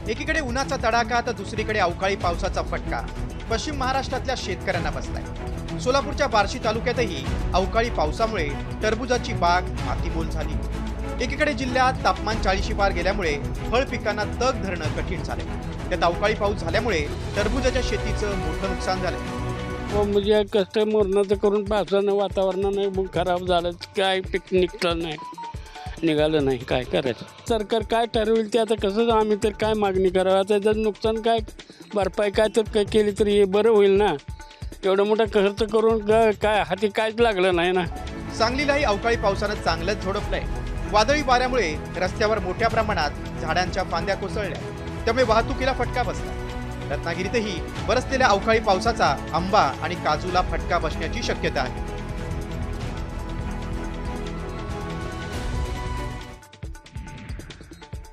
एकीकडे उन्हाचा तडाखा तर दुसरीकडे अवकाळी पावसाचा फटका पश्चिम महाराष्ट्रातल्या शेतकऱ्यांना बसलाय। सोलापूरच्या बार्शी तालुक्यातही अवकाळी पावसामुळे टरबूजाची बाग मातीमोल झाली। एकीकडे जिल्ह्यात तापमान 40 पार गेल्यामुळे फळ पिकांना तग धरणं कठीण झाले। त्यात अवकाळी पाऊस झाल्यामुळे टरबूजाच्या शेतीचं मोठं नुकसान झालं। म्हणजे कष्ट मरणाचं करून पावसानं वातावरणानं मग खराब झालं, काय पीक निघतं नाही, निघालं नाही, काय करायचं। सरकार काय ठरवेल ते आता कसं आम्ही तर काय मागणी करावं, आता जर नुकसान काय भरपाई काय तर काय केली तर हे बरं होईल ना। एवढा मोठा खर्च करून काय हाती काहीच लागलं नाही ना। सांगलीलाही अवकाळी पावसानं चांगलंच झोडपलंय। वादळी वाऱ्यामुळे रस्त्यावर मोठ्या प्रमाणात झाडांच्या फांद्या कोसळल्या, त्यामुळे वाहतुकीला फटका बसला। रत्नागिरीतही बरसलेल्या अवकाळी पावसाचा आंबा आणि काजूला फटका बसण्याची शक्यता आहे।